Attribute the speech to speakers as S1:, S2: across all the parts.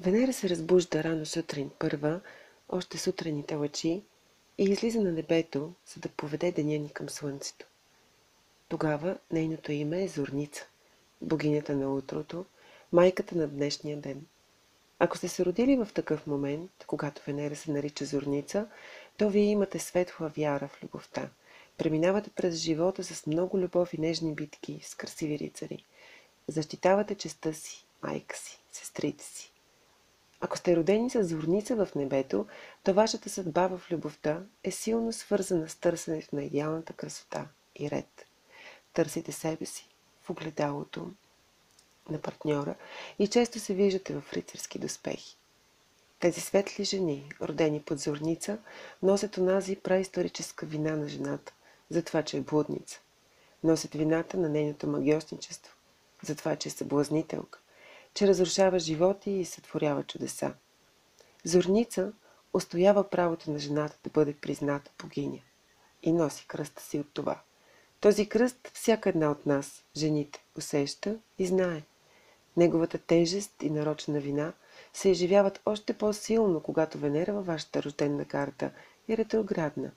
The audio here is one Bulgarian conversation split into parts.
S1: Венера се разбужда рано сутрин, първа, още сутрените лъчи, и излиза на небето, за да поведе деня ни към Слънцето. Тогава нейното име е Зорница, богинята на утрото, майката на днешния ден. Ако сте се родили в такъв момент, когато Венера се нарича Зорница, то вие имате светла вяра в любовта. Преминавате през живота с много любов и нежни битки с красиви рицари. Защитавате честта си, майка си, сестрите си. Ако сте родени с зорница в небето, то вашата съдба в любовта е силно свързана с търсенето на идеалната красота и ред. Търсите себе си в огледалото на партньора и често се виждате в рицарски доспехи. Тези светли жени, родени под зорница, носят онази праисторическа вина на жената, за това, че е блудница. Носят вината на нейното магьосничество, за това, че е съблазнителка, че разрушава животи и сътворява чудеса. Зорница устоява правото на жената да бъде призната богиня и носи кръста си от това. Този кръст всяка една от нас, жените, усеща и знае. Неговата тежест и нарочна вина се изживяват още по-силно, когато Венера във вашата рождена карта е ретроградна.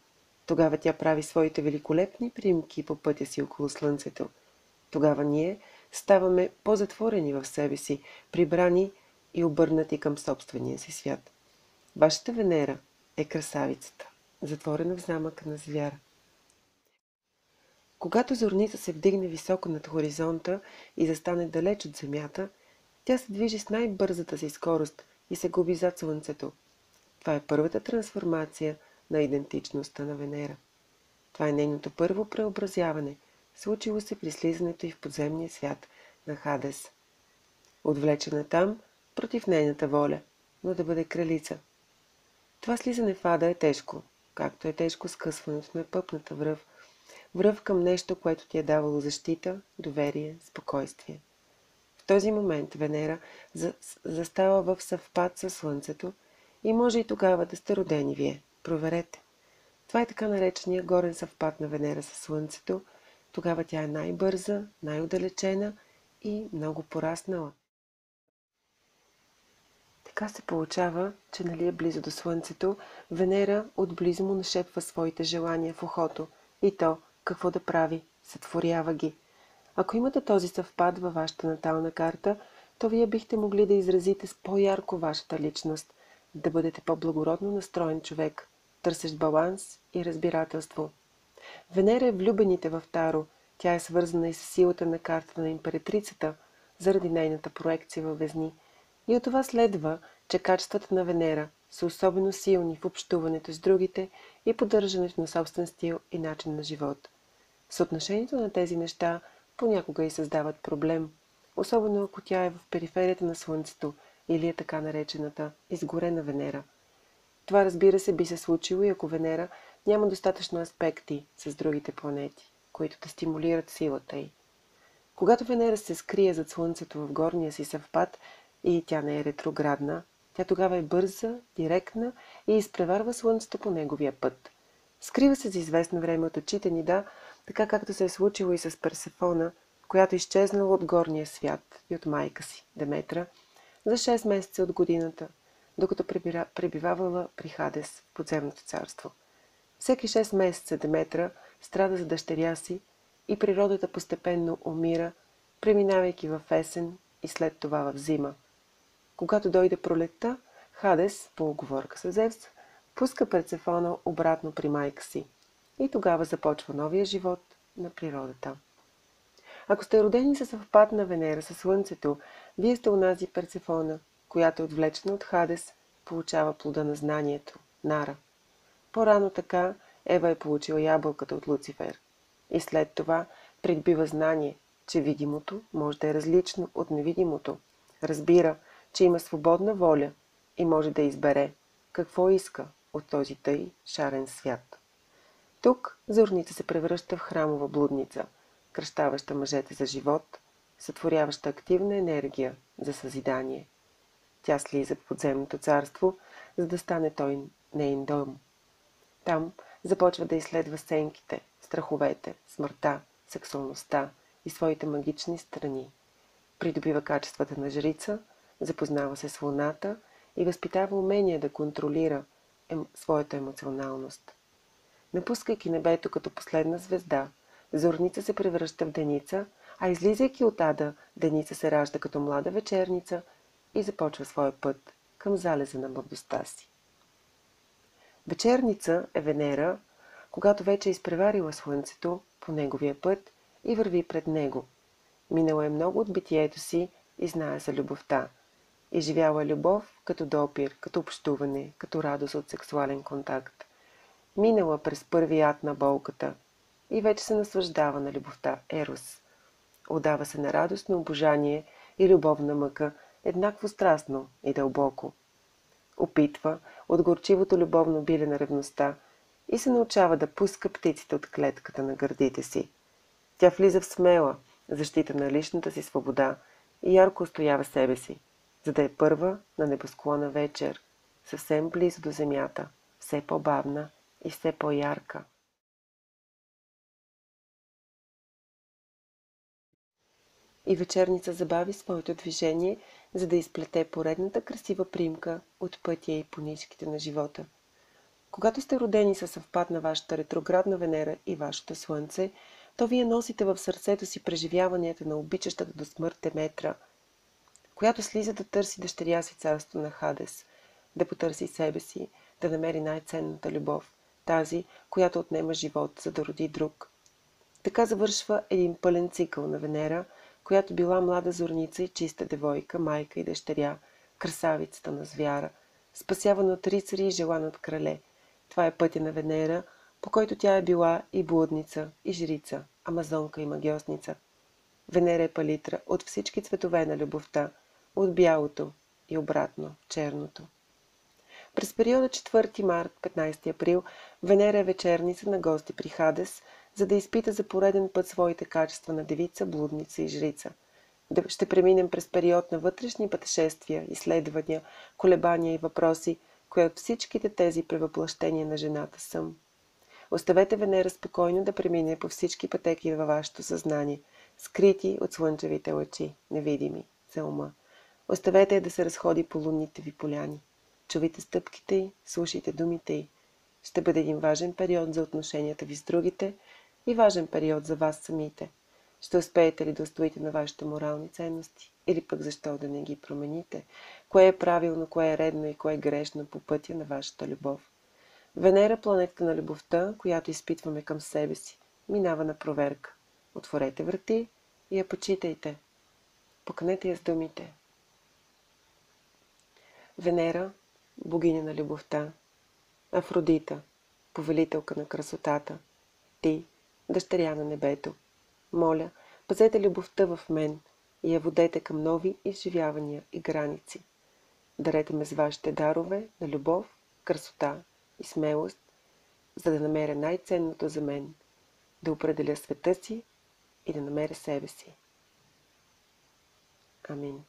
S1: Тогава тя прави своите великолепни приемки по пътя си около Слънцето. Тогава ние ставаме по-затворени в себе си, прибрани и обърнати към собствения си свят. Вашата Венера е красавицата, затворена в замъка на звяра. Когато зорница се вдигне високо над хоризонта и застане далеч от земята, тя се движи с най-бързата си скорост и се губи зад Слънцето. Това е първата трансформация на идентичността на Венера. Това е нейното първо преобразяване, случило се при слизането й в подземния свят на Хадес. Отвлечена там, против нейната воля, но да бъде кралица. Това слизане в ада е тежко, както е тежко скъсването на пъпната връв, връв към нещо, което ти е давало защита, доверие, спокойствие. В този момент Венера застава в съвпад със Слънцето и може и тогава да сте родени вие. Проверете. Това е така наречения горен съвпад на Венера със Слънцето. Тогава тя е най-бърза, най-отдалечена и много пораснала. Така се получава, че нали е близо до Слънцето, Венера отблизо му нашепва своите желания в ухото. И то, какво да прави, сътворява ги. Ако имате този съвпад във вашата натална карта, то вие бихте могли да изразите с по-ярко вашата личност, да бъдете по-благородно настроен човек, търсещ баланс и разбирателство. Венера е влюбените в Таро. Тя е свързана и с силата на картата на императрицата, заради нейната проекция във Везни. И от това следва, че качествата на Венера са особено силни в общуването с другите и поддържането на собствен стил и начин на живот. Съотношението на тези неща понякога и създават проблем, особено ако тя е в периферията на Слънцето или е така наречената изгорена Венера. Това, разбира се, би се случило и ако Венера няма достатъчно аспекти с другите планети, които да стимулират силата й. Когато Венера се скрие зад Слънцето в горния си съвпад и тя не е ретроградна, тя тогава е бърза, директна и изпреварва Слънцето по неговия път. Скрива се за известно време от очите ни, да, така както се е случило и с Персефона, която изчезнала от горния свят и от майка си, Деметра, за 6 месеца от годината, докато пребивавала при Хадес в подземното царство. Всеки 6 месеца Деметра страда за дъщеря си и природата постепенно умира, преминавайки в есен и след това в зима. Когато дойде пролетта, Хадес, по уговорка с Зевс, пуска Персефона обратно при майка си и тогава започва новия живот на природата. Ако сте родени със съвпад на Венера със Слънцето, вие сте онази Персефона, която е отвлечена от Хадес, получава плода на знанието, Нара. По-рано така Ева е получила ябълката от Луцифер. И след това придобива знание, че видимото може да е различно от невидимото. Разбира, че има свободна воля и може да избере какво иска от този тъй шарен свят. Тук зорница се превръща в храмова блудница, кръщаваща мъжете за живот, сътворяваща активна енергия за съзидание. Тя слиза в подземното царство, за да стане той нейн дом. Там започва да изследва сенките, страховете, смъртта, сексуалността и своите магични страни. Придобива качествата на жрица, запознава се с Луната и възпитава умение да контролира своята емоционалност. Напускайки небето като последна звезда, Зорница се превръща в Деница, а излизайки от Ада, Деница се ражда като млада вечерница и започва своя път към залеза на младостта си. Вечерница е Венера, когато вече е изпреварила Слънцето по неговия път и върви пред него. Минала е много от битието си и знае за любовта. Изживяла е любов като допир, като общуване, като радост от сексуален контакт. Минала през първи ад на болката и вече се наслаждава на любовта Ерос. Отдава се на радостно обожание и любовна мъка, еднакво страстно и дълбоко. Опитва от горчивото любовно биле на ревността и се научава да пуска птиците от клетката на гърдите си. Тя влиза в смела защита на личната си свобода и ярко устоява себе си, за да е първа на небосклона вечер, съвсем близо до земята, все по-бавна и все по-ярка. И вечерница забави своето движение, за да изплете поредната красива примка от пътя и по нишките на живота. Когато сте родени със съвпад на вашата ретроградна Венера и вашето Слънце, то вие носите в сърцето си преживяванията на обичащата до смърт Деметра, която слиза да търси дъщеря си царство на Хадес, да потърси себе си, да намери най-ценната любов, тази, която отнема живот, за да роди друг. Така завършва един пълен цикъл на Венера, която била млада зорница и чиста девойка, майка и дъщеря, красавицата на звяра, спасявана от рицари и желана от крале. Това е пътя на Венера, по който тя е била и блудница, и жрица, амазонка и магиосница. Венера е палитра от всички цветове на любовта, от бялото и обратно черното. През периода 4 март 15 април Венера е вечерница на гости при Хадес, за да изпита за пореден път своите качества на девица, блудница и жрица. Ще преминем през период на вътрешни пътешествия, изследвания, колебания и въпроси, кои от всичките тези превъплъщения на жената съм. Оставете Венера спокойно да премине по всички пътеки във вашето съзнание, скрити от слънчевите лъчи, невидими за ума. Оставете я да се разходи по лунните ви поляни. Чувайте стъпките й, слушайте думите й. Ще бъде един важен период за отношенията ви с другите и важен период за вас самите. Ще успеете ли да устоите на вашите морални ценности? Или пък защо да не ги промените? Кое е правилно, кое е редно и кое е грешно по пътя на вашата любов? Венера, планетата на любовта, която изпитваме към себе си, минава на проверка. Отворете врати и я почитайте. Поканете я с думите. Венера, богиня на любовта. Афродита, повелителка на красотата. Ти, дъщеря на небето. Моля, пазете любовта в мен и я водете към нови изживявания и граници. Дарете ме с вашите дарове на любов, красота и смелост, за да намеря най-ценното за мен, да определя света си и да намеря себе си. Амин.